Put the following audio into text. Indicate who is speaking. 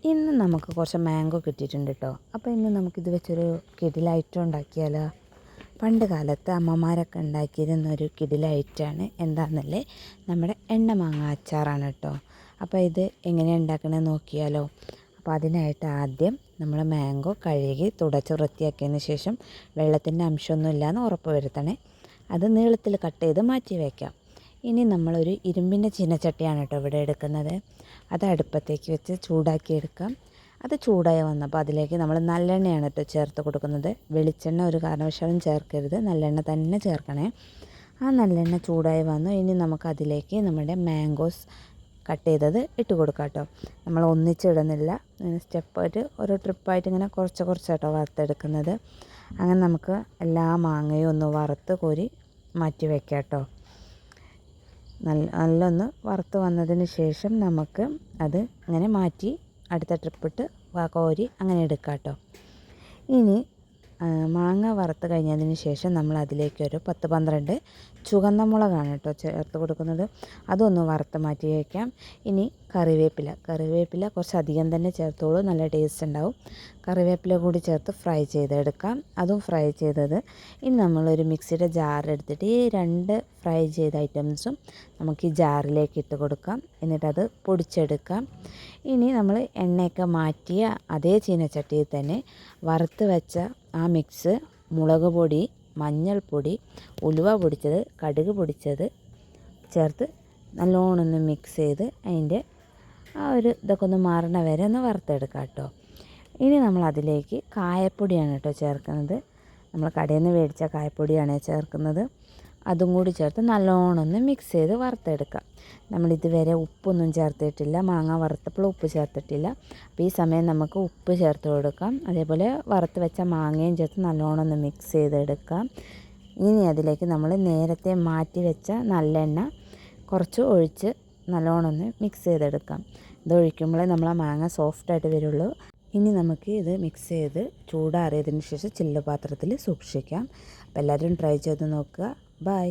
Speaker 1: ഇന്ന് നമുക്ക് കുറച്ച് മാംഗോ കിട്ടിയിട്ടുണ്ട് കേട്ടോ. അപ്പോൾ ഇന്ന് നമുക്കിത് വെച്ചൊരു കിടിലൈറ്റം ഉണ്ടാക്കിയാലോ? പണ്ട് കാലത്ത് അമ്മമാരൊക്കെ ഉണ്ടാക്കിയിരുന്നൊരു കിടിലൈറ്റാണ്. എന്താണെന്നല്ലേ, നമ്മുടെ എണ്ണ മാങ്ങ അച്ചാറാണ് കേട്ടോ. അപ്പോൾ ഇത് എങ്ങനെയാണ് ഉണ്ടാക്കണമെന്ന് നോക്കിയാലോ? അപ്പോൾ അതിനായിട്ട് ആദ്യം നമ്മൾ മാംഗോ കഴുകി തുടച്ച് വൃത്തിയാക്കിയതിന് ശേഷം വെള്ളത്തിൻ്റെ അംശമൊന്നും ഇല്ലയെന്ന് ഉറപ്പ് വരുത്തണേ. അത് നീളത്തിൽ കട്ട് ചെയ്ത് മാറ്റി വയ്ക്കാം. ഇനി നമ്മളൊരു ഇരുമ്പിൻ്റെ ചീനച്ചട്ടിയാണ് കേട്ടോ ഇവിടെ എടുക്കുന്നത്. അത് അടുപ്പത്തേക്ക് വെച്ച് ചൂടാക്കിയെടുക്കാം. അത് ചൂടായി വന്നപ്പോൾ അതിലേക്ക് നമ്മൾ നല്ലെണ്ണയാണ് കേട്ടോ ചേർത്ത് കൊടുക്കുന്നത്. വെളിച്ചെണ്ണ ഒരു കാരണവശാലും ചേർക്കരുത്, നല്ലെണ്ണ തന്നെ ചേർക്കണേ. ആ നല്ലെണ്ണ ചൂടായി വന്നു. ഇനി നമുക്കതിലേക്ക് നമ്മുടെ മാംഗോസ് കട്ട് ചെയ്തത് ഇട്ട് കൊടുക്കാം കേട്ടോ. നമ്മൾ ഒന്നിച്ചിടുന്നില്ല, സ്റ്റെപ്പായിട്ട് ഓരോ ട്രിപ്പായിട്ട് ഇങ്ങനെ കുറച്ച് കുറച്ചായിട്ടോ വറുത്തെടുക്കുന്നത്. അങ്ങനെ നമുക്ക് എല്ലാ മാങ്ങയും ഒന്ന് വറുത്ത് കോരി മാറ്റി വയ്ക്കാം കേട്ടോ. നല്ലൊന്ന് വറുത്ത് വന്നതിന് ശേഷം നമുക്ക് അത് ഇങ്ങനെ മാറ്റി അടുത്ത ട്രിപ്പിട്ട് കോരി അങ്ങനെ എടുക്കാം കേട്ടോ. ഇനി മാങ്ങ വറുത്ത് കഴിഞ്ഞതിന് ശേഷം നമ്മൾ അതിലേക്കൊരു 10-12 ചുവന്ന മുളകാണ് കേട്ടോ ചേർത്ത് കൊടുക്കുന്നത്. അതൊന്ന് വറുത്ത് മാറ്റി വയ്ക്കാം. ഇനി കറിവേപ്പില കുറച്ചധികം തന്നെ ചേർത്തോളൂ, നല്ല ടേസ്റ്റ് ഉണ്ടാവും. കറിവേപ്പില കൂടി ചേർത്ത് ഫ്രൈ ചെയ്തെടുക്കാം. അതും ഫ്രൈ ചെയ്തത് ഇനി നമ്മളൊരു മിക്സിയുടെ ജാറെടുത്തിട്ട് ഈ 2 ഫ്രൈ ചെയ്ത ഐറ്റംസും നമുക്ക് ഈ ജാറിലേക്ക് ഇട്ട് കൊടുക്കാം. എന്നിട്ടത് പൊടിച്ചെടുക്കാം. ഇനി നമ്മൾ എണ്ണയൊക്കെ മാറ്റിയ അതേ ചീനച്ചട്ടിയിൽ തന്നെ വറുത്ത് വെച്ച ആ മിക്സ് മുളക് പൊടി, മഞ്ഞൾപ്പൊടി, ഉലുവ പൊടിച്ചത്, കടുക് പൊടിച്ചത് ചേർത്ത് നല്ലോണം ഒന്ന് മിക്സ് ചെയ്ത് അതിൻ്റെ ആ ഒരു ഇതൊക്കെ ഒന്ന് മാറണ വരെ ഒന്ന് വറുത്തെടുക്കാം കേട്ടോ. ഇനി നമ്മൾ അതിലേക്ക് കായപ്പൊടിയാണ് കേട്ടോ ചേർക്കുന്നത്. നമ്മൾ കടയിൽ നിന്ന് മേടിച്ച കായപ്പൊടിയാണ് ചേർക്കുന്നത്. അതും കൂടി ചേർത്ത് നല്ലോണം ഒന്ന് മിക്സ് ചെയ്ത് വറുത്തെടുക്കാം. നമ്മളിതുവരെ ഉപ്പൊന്നും ചേർത്തിട്ടില്ല, മാങ്ങ വറുത്തപ്പോൾ ഉപ്പ് ചേർത്തിട്ടില്ല. അപ്പോൾ ഈ സമയം നമുക്ക് ഉപ്പ് ചേർത്ത് കൊടുക്കാം. അതേപോലെ വറുത്ത് വെച്ച മാങ്ങയും ചേർത്ത് നല്ലോണം ഒന്ന് മിക്സ് ചെയ്തെടുക്കാം. ഇനി അതിലേക്ക് നമ്മൾ നേരത്തെ മാറ്റി വെച്ച നല്ലെണ്ണ കുറച്ച് ഒഴിച്ച് നല്ലോണം ഒന്ന് മിക്സ് ചെയ്തെടുക്കാം. ഇത് ഒഴിക്കുമ്പോഴേ നമ്മൾ ആ മാങ്ങ സോഫ്റ്റായിട്ട് വരുള്ളൂ. ഇനി നമുക്ക് ഇത് മിക്സ് ചെയ്ത് ചൂടാറിയതിന് ശേഷം ചില്ല് പാത്രത്തിൽ സൂക്ഷിക്കാം. അപ്പോൾ എല്ലാവരും ട്രൈ ചെയ്ത് നോക്കുക. ബൈ.